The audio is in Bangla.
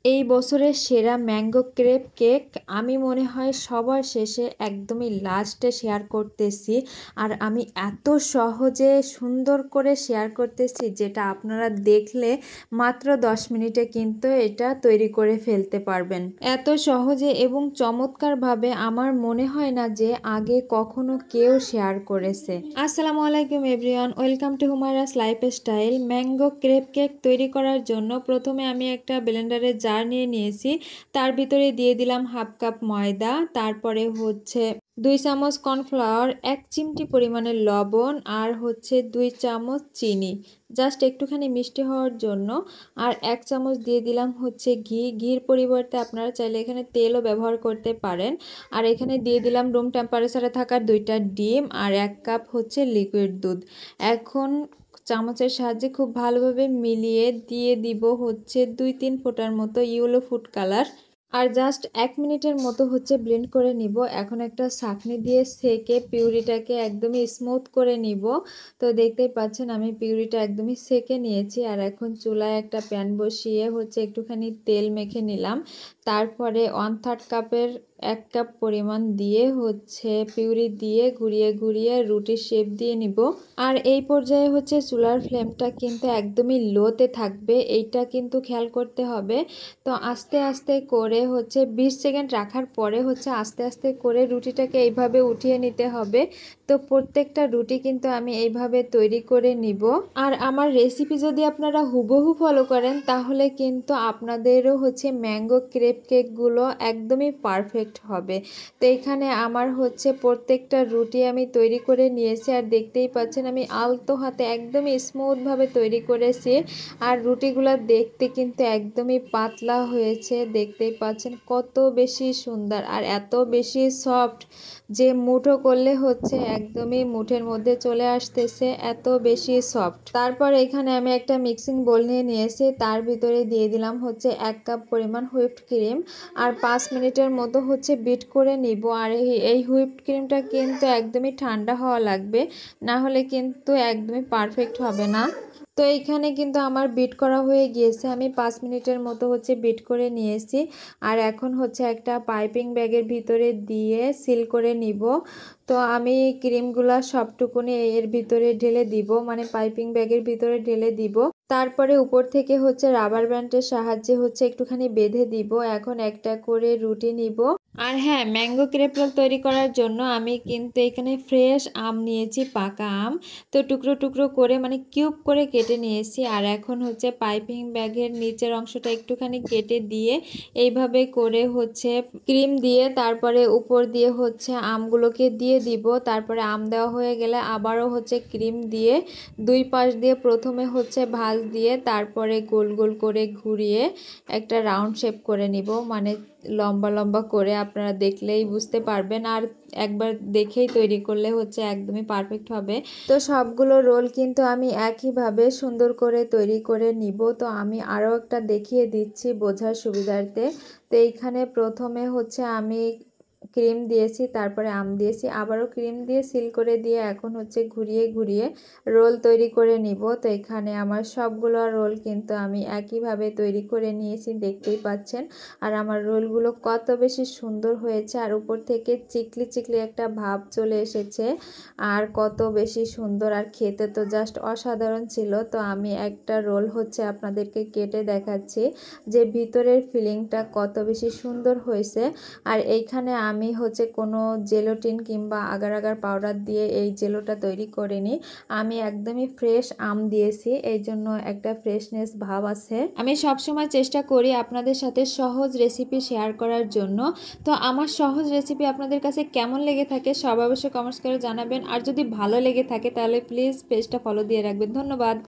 এই বছরের সেরা ম্যাঙ্গো ক্রেপ কেক আমি মনে হয় সবার শেষে একদমই লাস্টে শেয়ার করতেছি। আর আমি এত সহজে সুন্দর করে শেয়ার করতেছি যেটা আপনারা দেখলে মাত্র 10 মিনিটে কিন্তু এটা তৈরি করে ফেলতে পারবেন। এত সহজে এবং চমৎকারভাবে আমার মনে হয় না যে আগে কখনো কেউ শেয়ার করেছে। আসসালামু আলাইকুম everyone, welcome to Humaira's lifestyle. Mango crepe cake তৈরি করার জন্য প্রথমে আমি একটা ব্লেন্ডারের জার নিয়ে নিয়েছি। তার ভিতরে দিয়ে দিলাম হাফ কাপ ময়দা, তারপরে হচ্ছে 2 চামচ কর্নফ্লাওয়ার, 1 চিমটি পরিমাণের লবণ, আর হচ্ছে 2 চামচ চিনি জাস্ট একটুখানি মিষ্টি হওয়ার জন্য। আর 1 চামচ দিয়ে দিলাম হচ্ছে ঘি। ঘির পরিবর্তে আপনারা চাইলে এখানে তেলও ব্যবহার করতে পারেন। আর এখানে দিয়ে দিলাম রুম টেম্পারেচারে থাকা 2টা ডিম আর 1 কাপ হচ্ছে লিকুইড দুধ। এখন চামচের সাহায্যে খুব ভালোভাবে মিলিয়ে দিয়ে দিব হচ্ছে 2-3 ফোঁটার মতো ইয়েলো ফুড কালার। আর জাস্ট 1 মিনিটের মতো হচ্ছে ব্লেন্ড করে নিব। এখন একটা ছাঁকনি দিয়ে সেকে পিউরিটাকে একদমই স্মুথ করে নিব। তো দেখতেই পাচ্ছেন আমি পিউরিটা একদমই সেকে নিয়েছি। আর এখন চুলায় একটা প্যান বসিয়ে হচ্ছে একটুখানি তেল মেখে নিলাম। তারপরে 1/3 কাপের 1 কাপ পরিমাণ দিয়ে হচ্ছে পিউরি দিয়ে ঘুরিয়ে ঘুরিয়ে রুটির শেপ দিয়ে নিব। আর এই পর্যায়ে হচ্ছে চুলার ফ্লেমটা কিন্তু একদমই লোতে থাকবে, এইটা কিন্তু খেয়াল করতে হবে। তো আস্তে আস্তে করে হচ্ছে 20 সেকেন্ড রাখার পরে হচ্ছে আস্তে আস্তে করে রুটিটাকে এইভাবে উঠিয়ে নিতে হবে। তো প্রত্যেকটা রুটি কিন্তু আমি এইভাবে তৈরি করে নিব। আর আমার রেসিপি যদি আপনারা হুবহু ফলো করেন তাহলে কিন্তু আপনাদেরও হচ্ছে ম্যাঙ্গো ক্রেপ কেকগুলো একদমই পারফেক্ট হবে। তো এখানে আমার হচ্ছে প্রত্যেকটা রুটি আমি তৈরি করে নিয়েছি। আর দেখতেই পাচ্ছেন আমি আলতো হাতে একদমই স্মুথভাবে তৈরি করেছি। আর রুটিগুলো দেখতে কিন্তু একদমই পাতলা হয়েছে, দেখতেই পাচ্ছেন কত বেশি সুন্দর আর এত বেশি সফট যে মুঠো করলে হচ্ছে একদমই মুঠের মধ্যে চলে আসতেছে, এত বেশি সফট। তারপর এখানে আমি একটা মিক্সিং বোল নিয়ে নিয়েছি, তার ভিতরে দিয়ে দিলাম হচ্ছে 1 কাপ পরিমাণ হুইপড ক্রিম। আর 5 মিনিটের মতো হচ্ছে বিট করে নিব। আর এই হুইপড ক্রিমটা কিন্তু একদমই ঠান্ডা হওয়া লাগবে, না হলে কিন্তু একদমই পারফেক্ট হবে না। তো এইখানে কিন্তু আমার বিট করা হয়ে গিয়েছে, আমি 5 মিনিটের মতো হচ্ছে বিট করে নিয়েছি। আর এখন হচ্ছে একটা পাইপিং ব্যাগের ভিতরে দিয়ে সিল করে নিব। তো আমি ক্রিমগুলা সবটুকুনি এর ভিতরে ঢেলে দিব, মানে পাইপিং ব্যাগের ভিতরে ঢেলে দিব। তারপরে উপর থেকে হচ্ছে রাবার ব্যান্ডের সাহায্যে হচ্ছে একটুখানি বেঁধে দিব। এখন একটা করে রুটি নিব। আর হ্যাঁ, ম্যাঙ্গো ক্রেপ রোল তৈরি করার জন্য আমি কিন্তু এখানে ফ্রেশ আম নিয়েছি, পাকা আম। তো টুকরো টুকরো করে মানে কিউব করে কেটে নিয়েছি। আর এখন হচ্ছে পাইপিং ব্যাগের নিচের অংশটা একটুখানি কেটে দিয়ে এইভাবে করে হচ্ছে ক্রিম দিয়ে তারপরে উপর দিয়ে হচ্ছে আমগুলোকে দিয়ে দিব। তারপরে আম দেওয়া হয়ে গেলে আবারও হচ্ছে ক্রিম দিয়ে 2 পাশ দিয়ে প্রথমে হচ্ছে ভাঁজ দিয়ে তারপরে গোল গোল করে ঘুরিয়ে একটা রাউন্ড শেপ করে নিব, মানে লম্বা লম্বা করে। আপনারা দেখলেই বুঝতে পারবেন, আর একবার দেখেই তৈরি করলে হচ্ছে একদমই পারফেক্ট হবে। তো সবগুলো রোল কিন্তু আমি একইভাবে সুন্দর করে তৈরি করে নিব। তো আমি আরও একটা দেখিয়ে দিচ্ছি বোঝার সুবিধার্থে। তো এইখানে প্রথমে হচ্ছে আমি ক্রিম দিয়েছি, তারপরে আম দিয়েছি, আবারও ক্রিম দিয়ে সিল করে দিয়ে এখন হচ্ছে ঘুরিয়ে ঘুরিয়ে রোল তৈরি করে নিব। তো এখানে আমার সবগুলো রোল কিন্তু আমি একইভাবে তৈরি করে নিয়েছি, দেখতেই পাচ্ছেন। আর আমার রোলগুলো কত বেশি সুন্দর হয়েছে, আর উপর থেকে চিকলি চিকলি একটা ভাব চলে এসেছে, আর কত বেশি সুন্দর। আর খেতে তো জাস্ট অসাধারণ ছিল। তো আমি একটা রোল হচ্ছে আপনাদেরকে কেটে দেখাচ্ছি যে ভিতরের ফিলিংটা কত বেশি সুন্দর হয়েছে। আর এইখানে আমি হচ্ছে কোনো জেলোটিন কিংবা আগার আগার পাউডার দিয়ে এই জেলোটা তৈরি করিনি, আমি একদমই ফ্রেশ আম দিয়েছি, এই জন্য একটা ফ্রেশনেস ভাব আছে। আমি সবসময় চেষ্টা করি আপনাদের সাথে সহজ রেসিপি শেয়ার করার জন্য। তো আমার সহজ রেসিপি আপনাদের কাছে কেমন লেগে থাকে সব অবশ্যই কমেন্টস করে জানাবেন। আর যদি ভালো লেগে থাকে তাহলে প্লিজ পেজটা ফলো দিয়ে রাখবেন। ধন্যবাদ।